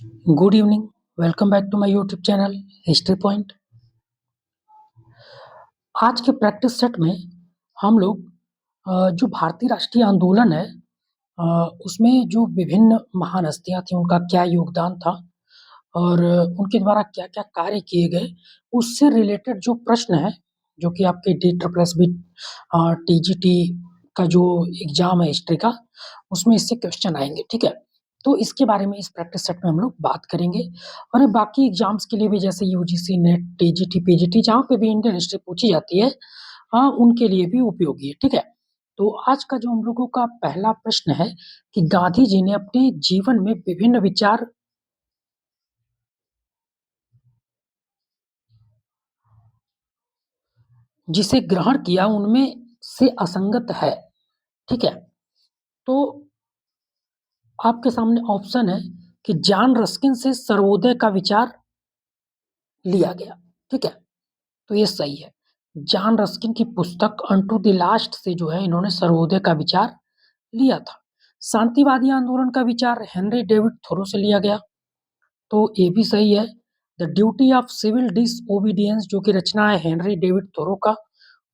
Good evening, welcome back to my YouTube channel history point. आज के practice set में हम लोग जो भारतीय राष्ट्रीय आंदोलन है उसमें जो विभिन्न महान हस्तियां थी उनका क्या योगदान था और उनके द्वारा क्या-क्या कार्य किए गए, उससे रिलेटेड जो प्रश्न है, जो कि आपके DSSB टीजीटी का जो एग्जाम है हिस्ट्री का, उसमें इससे क्वेश्चन आएंगे। ठीक है, तो इसके बारे में इस प्रैक्टिस सेट में हम लोग बात करेंगे और ये बाकी एग्जाम्स के लिए भी, जैसे यूजीसी नेट, टीजीटी, पीजीटी, जहाँ पे भी इंडियन हिस्ट्री पूछी जाती है, उनके लिए भी उपयोगी है। ठीक है, तो आज का जो हम लोगों का पहला प्रश्न है कि गांधी जी ने अपने जीवन में विभिन्न विचार जिसे ग्रहण किया उनमें से असंगत है। ठीक है, तो आपके सामने ऑप्शन है कि जॉन रस्किन से सर्वोदय का विचार लिया गया। ठीक है, तो ये सही है। जॉन रस्किन की पुस्तक अनटू द लास्ट से जो है इन्होंने सर्वोदय का विचार लिया था। शांतिवादी आंदोलन का विचार हेनरी डेविड थोरो से लिया गया, तो ये भी सही है। The duty of civil disobedience, जो कि रचना है हेनरी डेविड थोरो का,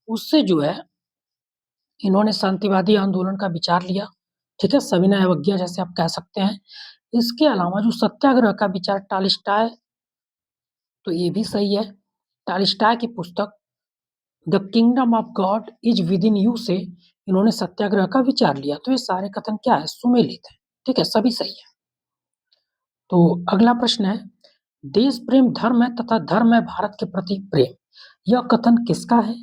उससे जो है इन्होंने शांतिवादी आंदोलन का विचार लिया। ठीक है, सविनय अवज्ञा जैसे आप कह सकते हैं। इसके अलावा जो सत्याग्रह का विचार टॉलस्टॉय, तो ये भी सही है। टॉलस्टॉय की पुस्तक the kingdom of God is with in you से इन्होंने सत्याग्रह का विचार लिया। तो ये सारे कथन क्या है, सुमेलित है। ठीक है, सभी सही है। तो अगला प्रश्न है, देश प्रेम धर्म है तथा धर्म है भारत के प्रति प्रेम, यह कथन किसका है?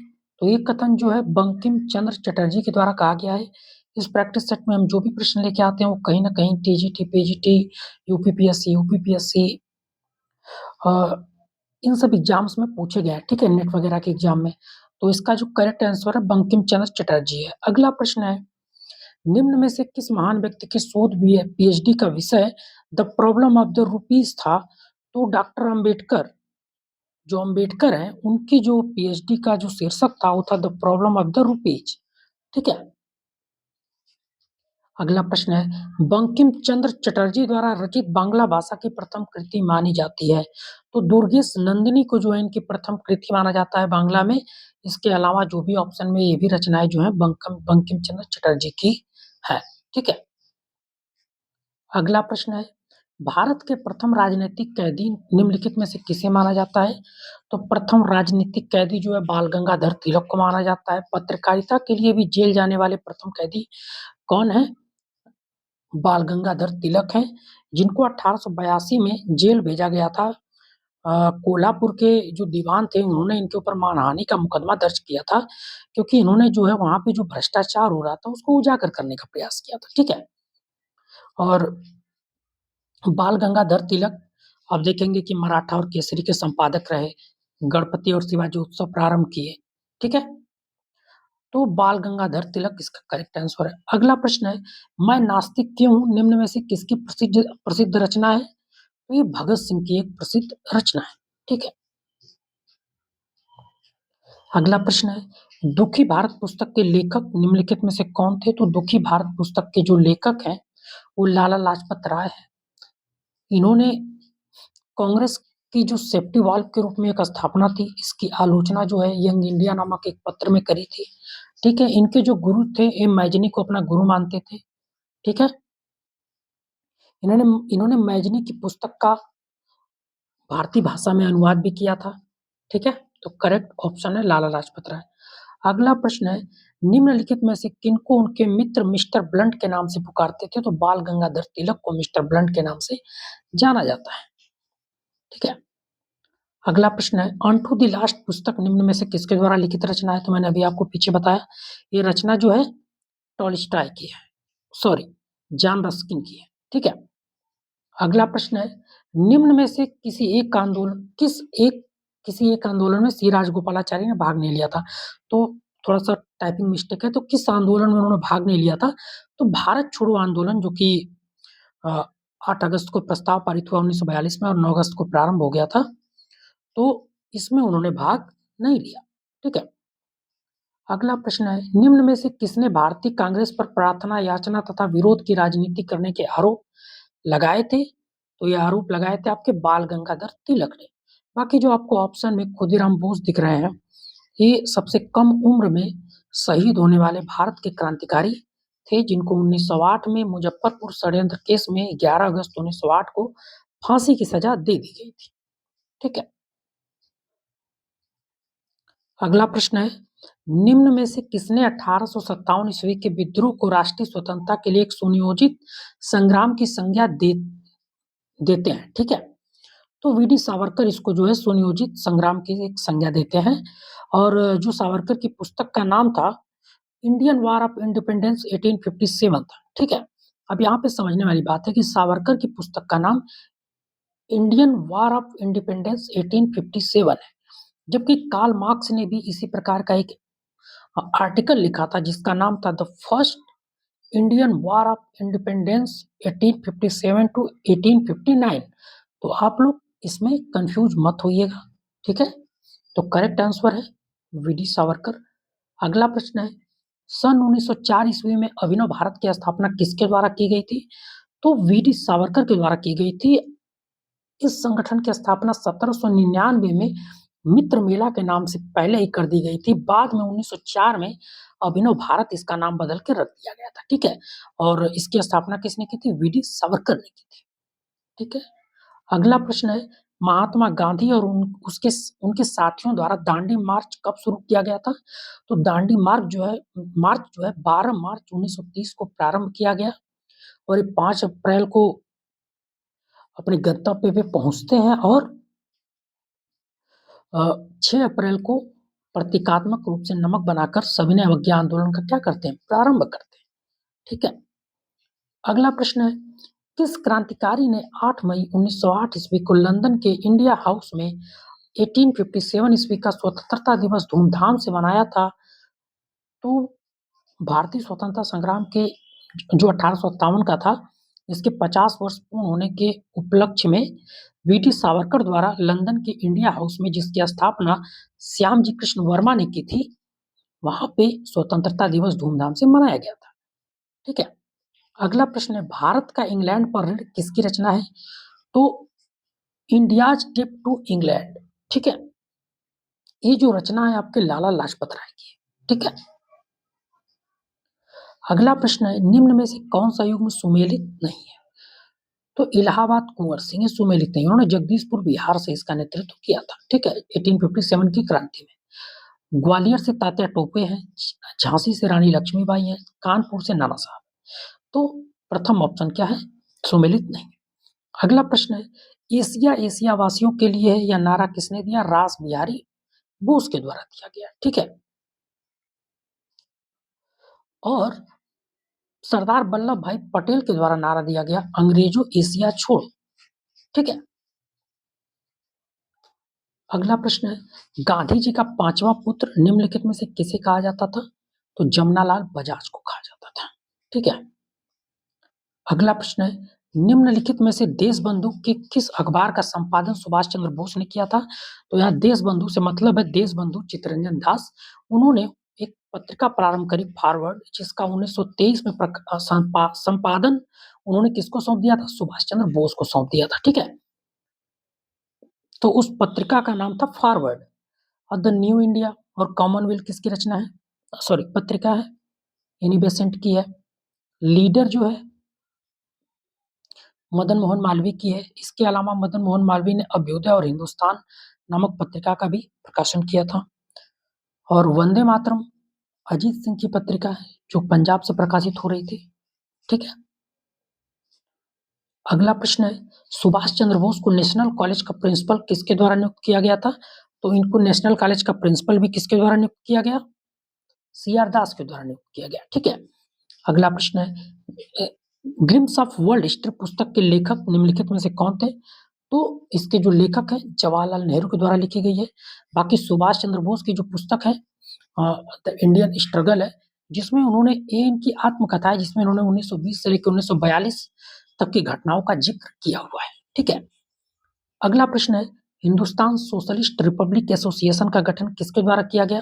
तो ये कथन जो है बंकिम चंद्र चटर्जी के द्वारा कहा गया है। इस प्रैक्टिस सेट में हम जो भी प्रश्न लेके आते हैं वो कहीं ना कहीं टीजीटी, पीजीटी, यूपीपीएससी, यूपीपीएससी, इन सब एग्जाम्स में पूछे गए हैं। ठीक है, नेट वगैरह के एग्जाम में। तो इसका जो करेक्ट आंसर है बंकिम चंद्र चटर्जी है। अगला प्रश्न है, निम्न में से किस महान व्यक्ति के शोध पीएचडी का विषय the problem of the rupees था? तो डॉक्टर अंबेडकर, जो अंबेडकर हैं, उनकी जो पीएचडी का जो शीर्षक था वो था the problem of the rupees. ठीक है, अगला प्रश्न है, बंकिम चंद्र चटर्जी द्वारा रचित बांग्ला भाषा की प्रथम कृति मानी जाती है? तो दुर्गेश नंदिनी को जो है इनकी प्रथम कृति माना जाता है बांग्ला में। इसके अलावा जो भी ऑप्शन में ये भी रचनाएं जो है बंकिम चंद्र चटर्जी की है। ठीक है, अगला प्रश्न है, भारत के प्रथम राजनीतिक कैदी निम्नलिखित में से किसे माना जाता है? तो प्रथम राजनीतिक कैदी जो है बाल गंगाधर तिलक को माना जाता है। पत्रकारिता के लिए भी जेल जाने वाले प्रथम कैदी कौन है? बाल गंगाधर तिलक हैं, जिनको 1882 में जेल भेजा गया था। कोल्हापुर के जो दीवान थे उन्होंने इनके ऊपर मानहानि का मुकदमा दर्ज किया था, क्योंकि इन्होंने जो है वहां पे जो भ्रष्टाचार हो रहा था उसको उजागर करने का प्रयास किया था। ठीक है, और बाल गंगाधर तिलक आप देखेंगे कि मराठा और केसरी के संपादक रहे, गणपति और शिवाजी उत्सव प्रारंभ किए। ठीक है, तो बाल गंगाधर तिलक इसका करेक्ट आंसर है। अगला प्रश्न है, मैं नास्तिक क्यों हूं निम्न में से किसकी प्रसिद्ध प्रसिद्ध रचना है? तो ये भगत सिंह की एक प्रसिद्ध रचना है। ठीक है, अगला प्रश्न है, दुखी भारत पुस्तक के लेखक निम्नलिखित में से कौन थे? तो दुखी भारत पुस्तक के जो लेखक हैं वो लाला लाजपत राय है। इन्होंने कांग्रेस की जो सेफ्टी वॉल्व के रूप में एक स्थापना थी, इसकी आलोचना जो है यंग इंडिया नामक एक पत्र में करी थी। ठीक है, इनके जो गुरु थे एम मैजनी को अपना गुरु मानते थे। ठीक है, इन्होंने इन्होंने मैजनी की पुस्तक का भारतीय भाषा में अनुवाद भी किया था। ठीक है, तो करेक्ट ऑप्शन है लाला लाजपत राय। अगला प्रश्न है, निम्नलिखित में से किनको उनके मित्र मिस्टर ब्लंट के नाम से पुकारते थे? तो बाल गंगाधर तिलक को मिस्टर ब्लंट के नाम से जाना जाता है। ठीक है, अगला प्रश्न है, अनटू द लास्ट पुस्तक निम्न में से किसके द्वारा लिखित रचना है? तो मैंने अभी आपको पीछे बताया, ये रचना जो है टॉलस्टॉय की है, सॉरी जॉन रस्किन की है। ठीक है, अगला प्रश्न है, निम्न में से किसी एक आंदोलन में सी राजगोपालाचारी ने भाग नहीं लिया था? तो थोड़ा सा टाइपिंग मिस्टेक है, तो किस आंदोलन में उन्होंने भाग नहीं लिया था? तो भारत छोड़ो आंदोलन, जो कि 8 अगस्त को प्रस्ताव पारित हुआ 1942 में और 9 अगस्त को प्रारंभ हो गया था, तो इसमें उन्होंने भाग नहीं लिया। ठीक है, अगला प्रश्न है, निम्न में से किसने भारतीय कांग्रेस पर प्रार्थना, याचना तथा विरोध की राजनीति करने के आरोप लगाए थे? तो ये आरोप लगाए थे आपके बाल गंगाधर तिलक ने। बाकी जो आपको ऑप्शन में खुदीराम बोस दिख रहे हैं, ये सबसे कम उम्र में शहीद होने वाले भारत के क्रांतिकारी थे, जिनको 1908 में मुजफ्फरपुर षड्यंत्र केस में 11 अगस्त 1908 को फांसी की सजा दे दी गई थी। ठीक है, अगला प्रश्न है, निम्न में से किसने 1857 ईस्वी के विद्रोह को राष्ट्रीय स्वतंत्रता के लिए एक सुनियोजित संग्राम की संज्ञा देते हैं? ठीक है, तो वीडी सावरकर इसको जो है सुनियोजित संग्राम की एक संज्ञा देते हैं। और जो सावरकर की पुस्तक का नाम था इंडियन वॉर ऑफ इंडिपेंडेंस 1857 था। ठीक है, अब यहाँ पे समझने वाली बात है कि सावरकर की पुस्तक का नाम इंडियन वॉर ऑफ इंडिपेंडेंस 1857 है, जबकि कार्ल मार्क्स ने भी इसी प्रकार का एक आर्टिकल लिखा था जिसका नाम था the first Indian war of independence 1857 to 1859। तो आप लोग इसमें कंफ्यूज मत होइएगा। ठीक है, तो करेक्ट आंसर है वीडी सावरकर। अगला प्रश्न है, सन 1904 ईस्वी में अभिनव भारत की स्थापना किसके द्वारा की गई थी? तो वीडी सावरकर के द्वारा की गई थी। इस संगठन की स्थापना 1799 में मित्र मेला के नाम से पहले ही कर दी गई थी। बाद में 1904 में अभिनव भारत इसका नाम बदल के रख दिया गया था। ठीक है, और इसकी स्थापना किसने की थी? वीडी सावरकर ने की थी। ठीक है, अगला प्रश्न है, महात्मा गांधी और उनके साथियों द्वारा दांडी मार्च कब शुरू किया गया था? तो दांडी मार्च जो है 12 मार्च 1930 को प्रारंभ किया गया और ये 5 अप्रैल को अपने गंतव्य पे पहुंचते हैं और 6 अप्रैल को प्रतीकात्मक रूप से नमक बनाकर सविनय अवज्ञा आंदोलन का क्या करते हैं? प्रारंभ करते हैं। ठीक है, अगला प्रश्न है, किस क्रांतिकारी ने 8 मई 1908 ईस्वी को लंदन के इंडिया हाउस में 1857 ईस्वी का स्वतंत्रता दिवस धूमधाम से मनाया था? तो भारतीय स्वतंत्रता संग्राम के जो 1857 का था, इसके 50 वर्ष पूर्ण होने के उपलक्ष्य में वीटी सावरकर द्वारा लंदन के इंडिया हाउस में जिसकी स्थापना श्याम जी कृष्ण वर्मा ने की थी, वहां पे स्वतंत्रता दिवस धूमधाम से मनाया गया था। ठीक है, अगला प्रश्न है, भारत का इंग्लैंड पर ऋण किसकी रचना है? तो इंडियाज डेट टू इंग्लैंड। ठीक है, ये जो रचना है आपके लाला लाजपत राय की। ठीक है, अगला प्रश्न है, निम्न में से कौन सा युग्म सुमेलित नहीं है? तो इलाहाबाद कुंवर सिंह सुमेलित नहीं, उन्होंने जगदीशपुर बिहार से इसका नेतृत्व किया था। ठीक है, 1857 की क्रांति में। ग्वालियर से तात्या टोपे हैं, झांसी से रानी लक्ष्मीबाई हैं, कानपुर से नाना साहब। तो प्रथम ऑप्शन क्या है? सुमेलित नहीं। अगला प्रश्न है, एशिया एशिया वासियों के लिए है, यह नारा किसने दिया? रास बिहारी बोस के द्वारा दिया गया। ठीक है, और सरदार वल्लभ भाई पटेल के द्वारा नारा दिया गया, अंग्रेजों एशिया छोड़ो। ठीक है, अगला प्रश्न है, गांधी जी का 5वां पुत्र निम्नलिखित में से किसे कहा जाता था? तो जमनालाल बजाज को कहा जाता था। ठीक है, अगला प्रश्न है, निम्नलिखित में से देशबंधु के किस अखबार का संपादन सुभाष चंद्र बोस ने किया था? तो यहाँ देशबंधु से मतलब है देशबंधु चित्तरंजन दास। उन्होंने एक पत्रिका प्रारंभ करी फॉरवर्ड, जिसका 1923 में संपादन उन्होंने किसको सौंप दिया था? सुभाष चंद्र बोस को सौंप दिया था। ठीक है, तो उस पत्रिका का नाम था फॉरवर्ड। और द न्यू इंडिया और कॉमनवेल्थ किसकी रचना है? सॉरी, पत्रिका है, एनी बेसेंट की है। लीडर जो है मदन मोहन मालवीय की है। इसके अलावा मदन मोहन मालवीय ने अभ्युदय और हिंदुस्तान नामक पत्रिका का भी प्रकाशन किया था। और वंदे मातरम अजीत सिंह की पत्रिका है जो पंजाब से प्रकाशित हो रही थी। ठीक है, अगला प्रश्न है, सुभाष चंद्र बोस को नेशनल कॉलेज का प्रिंसिपल किसके द्वारा नियुक्त किया गया था? तो इनको नेशनल कॉलेज का प्रिंसिपल भी किसके द्वारा नियुक्त किया गया? सीआर दास के द्वारा नियुक्त किया गया। ठीक है, अगला प्रश्न है, ग्लिम्स ऑफ वर्ल्ड हिस्ट्री पुस्तक के लेखक निम्नलिखित में से कौन थे? तो इसके जो लेखक हैं जवाहरलाल नेहरू के द्वारा लिखी गई है। बाकी सुभाष चंद्र बोस की जो पुस्तक है द इंडियन स्ट्रगल है, जिसमें उन्होंने ये इनकी आत्मकथा है, जिसमें उन्होंने 1920 से लेकर 1942 तक की घटनाओं का जिक्र किया हुआ है। ठीक है, अगला प्रश्न है, हिंदुस्तान सोशलिस्ट रिपब्लिक एसोसिएशन का गठन किसके द्वारा किया गया?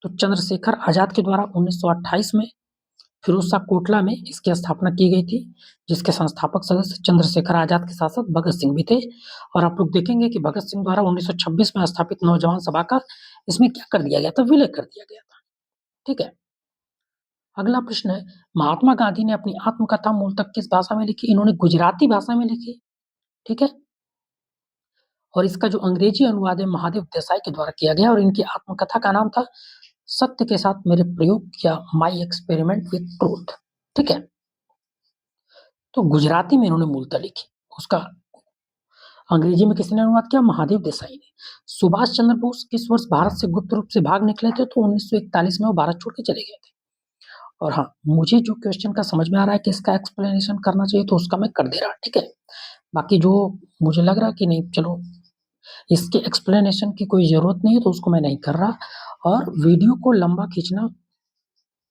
तो चंद्रशेखर आजाद के द्वारा 1928 में। फिरोज शाह कोटला में इसकी स्थापना की गई थी, जिसके संस्थापक सदस्य चंद्रशेखर आजाद के साथ-साथ भगत सिंह भी थे। और आप लोग देखेंगे कि भगत सिंह द्वारा 1926 में स्थापित नौजवान सभा का इसमें क्या कर दिया गया था? विलय कर दिया गया था। ठीक है। अगला प्रश्न है, महात्मा गांधी ने अपनी आत्मकथा मूलतः किस भाषा में लिखी? इन्होंने गुजराती भाषा में लिखी। ठीक है। और इसका जो अंग्रेजी अनुवाद है महादेव देसाई के द्वारा किया गया और इनकी आत्मकथा का नाम था सत्य के साथ मेरे प्रयोग या माई एक्सपेरिमेंट विथ ट्रूथ। ठीक है। तो गुजराती में इन्होंने मूलतः लिखी, उसका अंग्रेजी में किसने अनुवाद किया? महादेव देसाई ने। सुभाष चंद्र बोस किस वर्ष भारत से गुप्त रूप से भाग निकले थे? तो 1941 में वो भारत छोड़ के चले गए थे। और हाँ, मुझे जो क्वेश्चन का समझ में आ रहा है कि इसका एक्सप्लेनेशन करना चाहिए तो उसका मैं कर दे रहा। ठीक है। बाकी जो मुझे लग रहा कि नहीं, चलो इसके एक्सप्लेनेशन की कोई जरूरत नहीं है तो उसको मैं नहीं कर रहा। और वीडियो को लंबा खींचना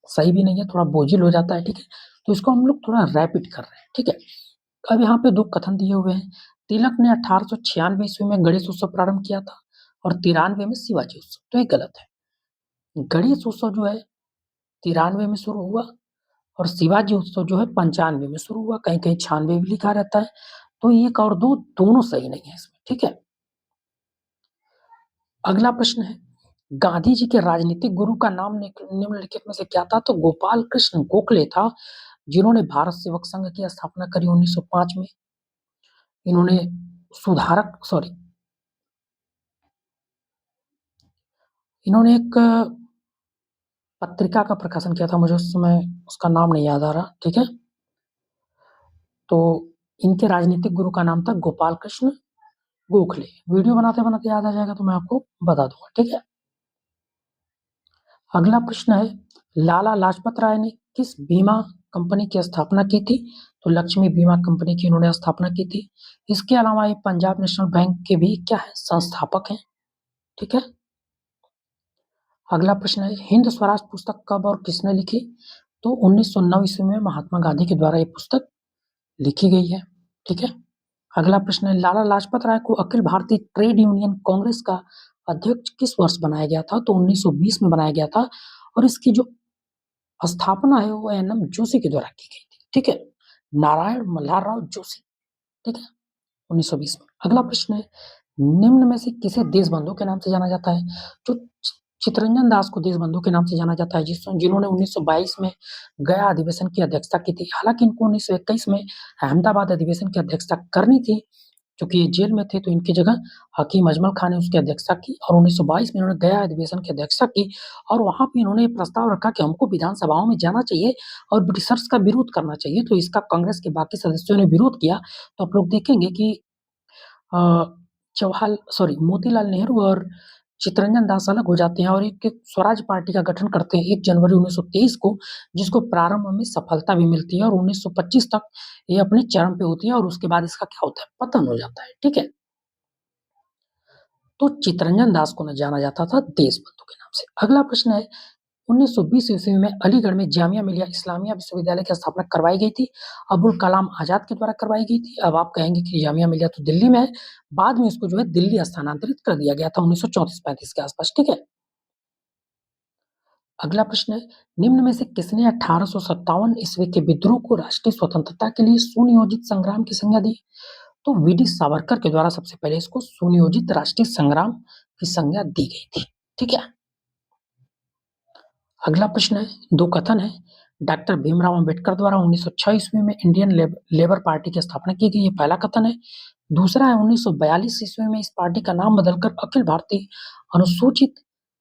सही भी नहीं है, थोड़ा बोझिल हो जाता है। ठीक है। तो इसको हम लोग थोड़ा रैपिड कर रहे हैं। ठीक है। अब यहाँ पे 2 कथन दिए हुए हैं। तिलक ने 1896 ईस्वी में गणेश उत्सव प्रारंभ किया था और 93 में शिवाजी उत्सव। तो ये गलत है। गणेश उत्सव जो है 93 में शुरू हुआ और शिवाजी उत्सव जो है 95 में शुरू हुआ, कहीं-कहीं 96 भी लिखा रहता है। तो 1 और 2 दोनों सही नहीं है इसमें। ठीक है। अगला प्रश्न है, गांधी जी के राजनीतिक गुरु का नाम निम्नलिखित में से क्या था? तो गोपाल कृष्ण गोखले था, जिन्होंने भारत सेवक संघ की स्थापना करी 1905 में। इन्होंने इन्होंने एक पत्रिका का प्रकाशन किया था, मुझे उस समय उसका नाम नहीं याद आ रहा। ठीक है। तो इनके राजनीतिक गुरु का नाम था गोपाल कृष्ण गोखले। वीडियो बनाते बनाते याद आ जाएगा तो मैं आपको बता दूंगा। ठीक है। अगला प्रश्न है, लाला लाजपत राय ने किस बीमा कंपनी की स्थापना की थी? तो लक्ष्मी बीमा कंपनी की इन्होंने स्थापना की थी। इसके अलावा ये पंजाब नेशनल बैंक के भी क्या है? संस्थापक हैं। ठीक है। अगला प्रश्न है, हिंद स्वराज पुस्तक कब और किसने लिखी? तो 1909 ईस्वी में महात्मा गांधी के द्वारा ये पुस्तक लिखी गई है। ठीक है। अगला प्रश्न है, लाला लाजपत राय को अखिल भारतीय ट्रेड यूनियन कांग्रेस का अध्यक्ष किस वर्ष बनाया गया था? तो 1920 में बनाया गया था और इसकी जो स्थापना है वो एन एम जोशी के द्वारा की गई थी। ठीक है। नारायण मल्हार राव जोशी। ठीक है। 1920 में। अगला प्रश्न है, निम्न में से किसे देशबंधु के नाम से जाना जाता है? जो चित्तरंजन दास को देशबंधु के नाम से जाना जाता है, जिन्होंने 1922 में गया अधिवेशन की अध्यक्षता की थी। हालांकि इनको 1921 में अहमदाबाद अधिवेशन की अध्यक्षता करनी थी, क्योंकि ये जेल में थे, तो इनकी जगह हकीम अजमल खान ने उसकी अध्यक्षता की और 1922 में इन्होंने गया अधिवेशन की अध्यक्षता की और वहां पे इन्होंने ये प्रस्ताव रखा कि हमको विधानसभाओं में जाना चाहिए और ब्रिटिशर्स का विरोध करना चाहिए। तो इसका कांग्रेस के बाकी सदस्यों ने विरोध किया। तो आप लोग देखेंगे कि मोतीलाल नेहरू और चित्तरंजन दास अलग हो जाते हैं और एक स्वराज पार्टी का गठन करते हैं 1 जनवरी 1923 को, जिसको प्रारंभ में सफलता भी मिलती है और 1925 तक ये अपने चरम पे होती है और उसके बाद इसका क्या होता है? पतन हो जाता है। ठीक है। तो चित्तरंजन दास को न जाना जाता था देशबंधु के नाम से। अगला प्रश्न है, 1920 ईस्वी में अलीगढ़ में जामिया मिलिया इस्लामिया विश्वविद्यालय की स्थापना करवाई गई थी। अबुल कलाम आजाद के द्वारा करवाई गई थी। अब आप कहेंगे कि जामिया मिलिया तो दिल्ली में है, बाद में इसको जो है दिल्ली स्थानांतरित कर दिया गया था 1934-35 के आसपास। ठीक है। अगला प्रश्न है, निम्न में से किसने 1857 ईस्वी के विद्रोह को राष्ट्रीय स्वतंत्रता के लिए सुनियोजित संग्राम की संज्ञा दी? तो वी.डी. सावरकर के द्वारा सबसे पहले इसको सुनियोजित राष्ट्रीय संग्राम की संज्ञा दी गई थी। ठीक है। अगला प्रश्न है, 2 कथन है। डॉक्टर भीमराव अंबेडकर द्वारा 1906 ईस्वी में इंडियन लेबर पार्टी की स्थापना की गई, ये पहला कथन है। दूसरा है, 1942 ईस्वी में इस पार्टी का नाम बदलकर अखिल भारतीय अनुसूचित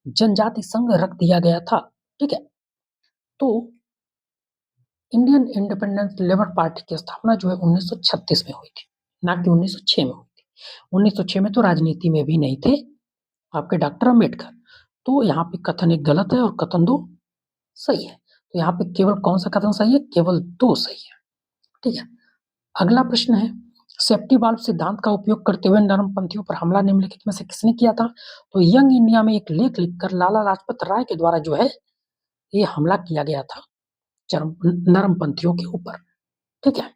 जनजाति संघ रख दिया गया था। ठीक है। तो इंडियन इंडिपेंडेंट लेबर पार्टी की स्थापना जो है 1936 में हुई थी, ना कि 1906 में हुई थी। 1906 में तो राजनीति में भी नहीं थे आपके डॉक्टर अंबेडकर। तो यहाँ पे कथन 1 गलत है और कथन 2 सही है। तो यहाँ पे केवल कौन सा कथन सही है? केवल 2 सही है। ठीक है। अगला प्रश्न है, सेफ्टी वाल्व सिद्धांत का उपयोग करते हुए नरमपंथियों पर हमला निम्नलिखित में से किसने किया था? तो यंग इंडिया में एक लेख लिखकर लाला लाजपत राय के द्वारा जो है ये हमला किया गया था नरमपंथियों के ऊपर। ठीक है।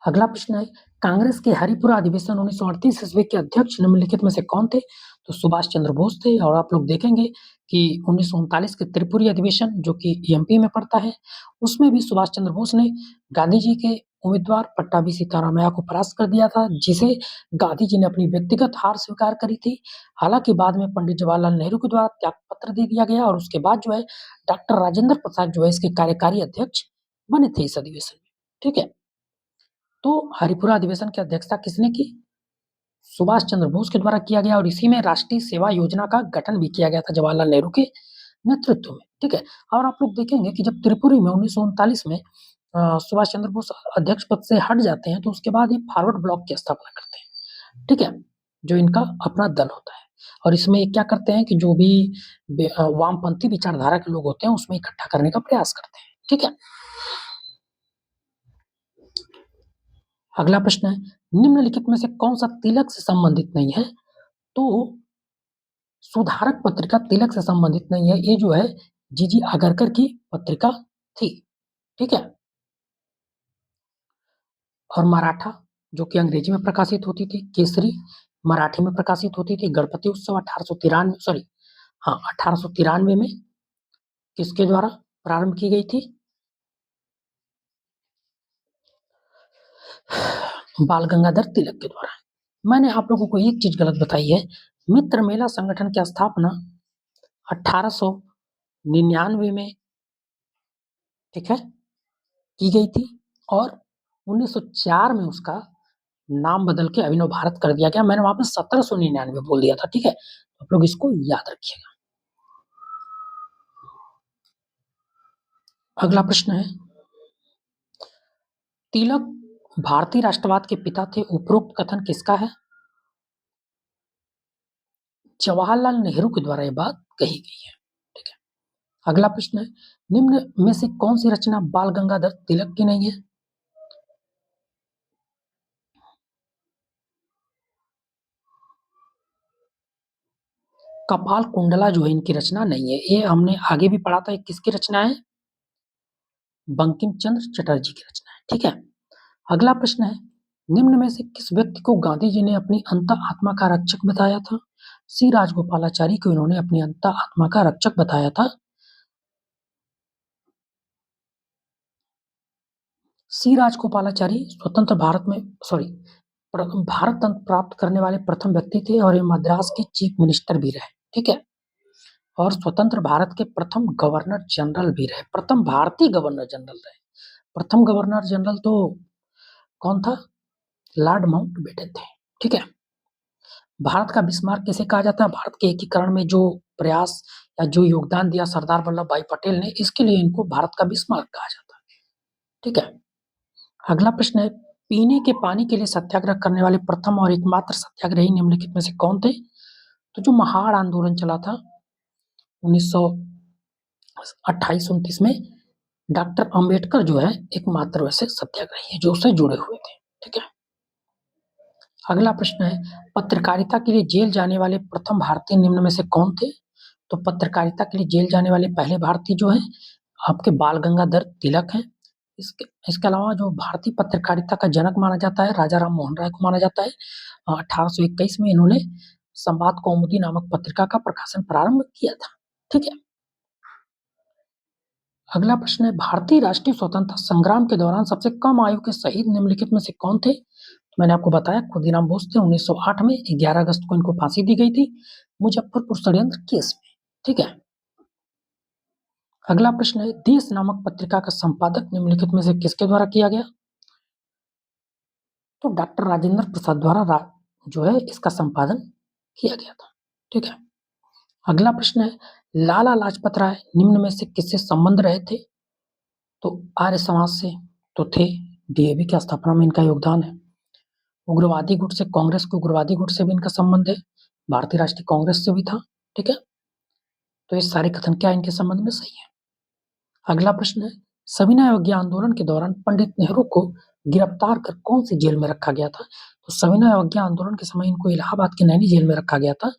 अगला प्रश्न है, कांग्रेस के हरिपुरा अधिवेशन 1938 ईस्वी के अध्यक्ष निम्नलिखित में से कौन थे? तो सुभाष चंद्र बोस थे। और आप लोग देखेंगे कि 1939 के त्रिपुरी अधिवेशन, जो कि एमपी में पड़ता है, उसमें भी सुभाष चंद्र बोस ने गांधी जी के उम्मीदवार पट्टाभी सीतारामैया को परास्त कर दिया था, जिसे गांधी जी ने अपनी व्यक्तिगत हार स्वीकार करी थी। हालांकि बाद में पंडित जवाहरलाल नेहरू के द्वारा त्याग पत्र दे दिया गया और उसके बाद जो है डॉक्टर राजेंद्र प्रसाद जो है इसके कार्यकारी अध्यक्ष बने थे इस अधिवेशन में। ठीक है, तो हरिपुरा अधिवेशन की अध्यक्षता किसने की? सुभाष चंद्र बोस के द्वारा किया गया और इसी में राष्ट्रीय सेवा योजना का गठन भी किया गया था जवाहरलाल नेहरू के नेतृत्व में। ठीक है, और आप लोग देखेंगे कि जब त्रिपुरी में 1939 में सुभाष चंद्र बोस अध्यक्ष पद से हट जाते हैं, तो उसके बाद ये फॉरवर्ड ब्लॉक की स्थापना करते हैं। ठीक है, जो इनका अपना दल होता है, और इसमें क्या करते हैं कि जो भी वामपंथी विचारधारा के लोग होते हैं उसमें इकट्ठा करने का प्रयास करते हैं। ठीक है, अगला प्रश्न है, निम्नलिखित में से कौन सा तिलक से संबंधित नहीं है? तो सुधारक पत्रिका तिलक से संबंधित नहीं है, ये जो है जीजी आगरकर की पत्रिका थी। ठीक है, और मराठा, जो कि अंग्रेजी में प्रकाशित होती थी, केसरी मराठी में प्रकाशित होती थी। गणपति उत्सव 1893 में किसके द्वारा प्रारंभ की गई थी? बाल गंगाधर तिलक के द्वारा। मैंने आप लोगों को एक चीज गलत बताई है, मित्र मेला संगठन की स्थापना 1899 में, ठीक है, की गई थी और 1904 में उसका नाम बदल के अभिनव भारत कर दिया गया। मैंने वहां पर 1799 बोल दिया था। ठीक है, आप लोग इसको याद रखिएगा। अगला प्रश्न है, तिलक भारतीय राष्ट्रवाद के पिता थे, उपरोक्त कथन किसका है? जवाहरलाल नेहरू के द्वारा यह बात कही गई है। ठीक है, अगला प्रश्न है, निम्न में से कौन सी रचना बाल गंगाधर तिलक की नहीं है? कपाल कुंडला जो है इनकी रचना नहीं है। ये हमने आगे भी पढ़ा था, किसकी रचना है? बंकिम चंद्र चटर्जी की रचना है। ठीक है, अगला प्रश्न है, निम्न में से किस व्यक्ति को गांधी जी ने अपनी अंत आत्मा का रक्षक बताया था? सी राजगोपालाचारी को इन्होंने अपनी अंत आत्मा का रक्षक बताया था। सी राजगोपालाचारी स्वतंत्र भारत में भारत तंत्र प्राप्त करने वाले प्रथम व्यक्ति थे और ये मद्रास के चीफ मिनिस्टर भी रहे। ठीक है, और स्वतंत्र भारत के प्रथम गवर्नर जनरल भी रहे, प्रथम भारतीय गवर्नर जनरल रहे। प्रथम गवर्नर जनरल तो कौन था? लॉर्ड माउंटबेटन थे। ठीक है, भारत का बिस्मार्क किसे कहा जाता है? भारत के एकीकरण में जो प्रयास या जो योगदान दिया सरदार वल्लभ भाई पटेल ने, इसके लिए इनको भारत का बिस्मार्क कहा जाता है। ठीक है, अगला प्रश्न है, पीने के पानी के लिए सत्याग्रह करने वाले प्रथम और एकमात्र सत्याग्रही निम्नलिखित में से कौन थे? तो जो महाड़ आंदोलन चला था 1928-29 में, डॉक्टर अंबेडकर जो है एकमात्र वैसे सत्याग्रही है जो उससे जुड़े हुए थे। ठीक है, अगला प्रश्न है, पत्रकारिता के लिए जेल जाने वाले प्रथम भारतीय निम्न में से कौन थे? तो पत्रकारिता के लिए जेल जाने वाले पहले भारतीय जो है आपके बाल गंगाधर तिलक हैं। इसके अलावा जो भारतीय पत्रकारिता का जनक माना जाता है, राजा राम मोहन राय को माना जाता है। 1821 में इन्होंने संवाद कौमुदी नामक पत्रिका का प्रकाशन प्रारंभ किया था। ठीक है, अगला प्रश्न है, भारतीय राष्ट्रीय स्वतंत्रता संग्राम के दौरान सबसे कम आयु के शहीद निम्नलिखित में से कौन थे? तो मैंने आपको बताया खुदीराम बोस थे। 1908 में 11 अगस्त को इनको फांसी दी गई थी मुजफ्फरपुर षड्यंत्र केस में। ठीक है, अगला प्रश्न है, देश नामक पत्रिका का संपादक निम्नलिखित में से किसके द्वारा किया गया? तो डॉक्टर राजेंद्र प्रसाद द्वारा जो है इसका संपादन किया गया था। ठीक है, अगला प्रश्न है, लाला लाजपत राय निम्न में से किससे संबंध रहे थे? तो आर्य समाज से तो थे, डीएवी की स्थापना में इनका योगदान है। उग्रवादी गुट से, कांग्रेस के उग्रवादी गुट से भी इनका संबंध है, भारतीय राष्ट्रीय कांग्रेस से भी था। ठीक है, तो ये सारे कथन क्या इनके संबंध में सही है। अगला प्रश्न है, सविनय अवज्ञा आंदोलन के दौरान पंडित नेहरू को गिरफ्तार कर कौन सी जेल में रखा गया था? तो सविनय अवज्ञा आंदोलन के समय इनको इलाहाबाद की नैनी जेल में रखा गया था,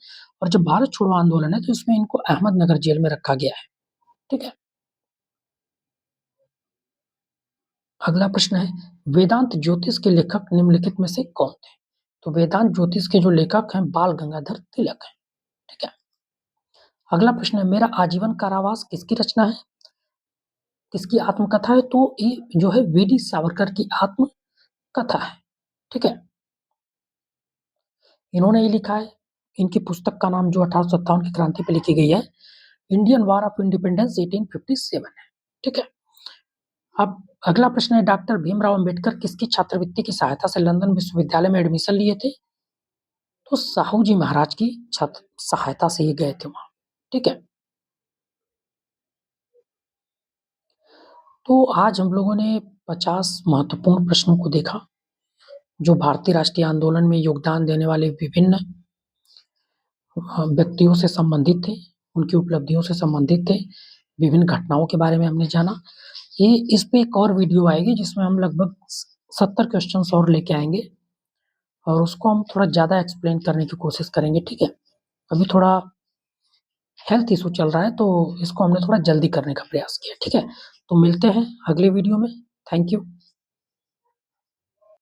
और जब भारत छोड़ो आंदोलन है तो इसमें इनको अहमदनगर जेल में रखा गया है। ठीक है, अगला प्रश्न है, वेदांत ज्योतिष के लेखक निम्नलिखित में से कौन थे? तो वेदांत ज्योतिष के जो लेखक हैं बाल गंगाधर तिलक हैं। ठीक है। अगला प्रश्न है, मेरा आजीवन कारावास किसकी रचना है? किसकी आत्मकथा है? तो ये जो है वीडी सावरकर की आत्मकथा है। ठीक है। इन्होंने ये लिखा है, इनकी पुस्तक का नाम जो 1857 की क्रांति पे लिखी गई है, इंडियन वॉर ऑफ इंडिपेंडेंस 1857 है। ठीक है। अब अगला प्रश्न है, डॉक्टर भीमराव अंबेडकर किसकी छात्रवृत्ति की सहायता से लंदन विश्वविद्यालय में एडमिशन लिए थे? तो साहू जी महाराज की छात्र सहायता से ही गए थे वहां। ठीक है। तो आज हम लोगों ने 50 महत्वपूर्ण प्रश्नों को देखा, जो भारतीय राष्ट्रीय आंदोलन में योगदान देने वाले विभिन्न व्यक्तियों से संबंधित थे, उनकी उपलब्धियों से संबंधित थे, विभिन्न घटनाओं के बारे में हमने जाना। ये इस पे एक और वीडियो आएगी जिसमें हम लगभग 70 क्वेश्चंस और लेके आएंगे और उसको हम थोड़ा ज़्यादा एक्सप्लेन करने की कोशिश करेंगे। ठीक है। अभी थोड़ा हेल्थ इशू चल रहा है तो इसको हमने थोड़ा जल्दी करने का प्रयास किया। ठीक है। तो मिलते हैं अगले वीडियो में। Thank you.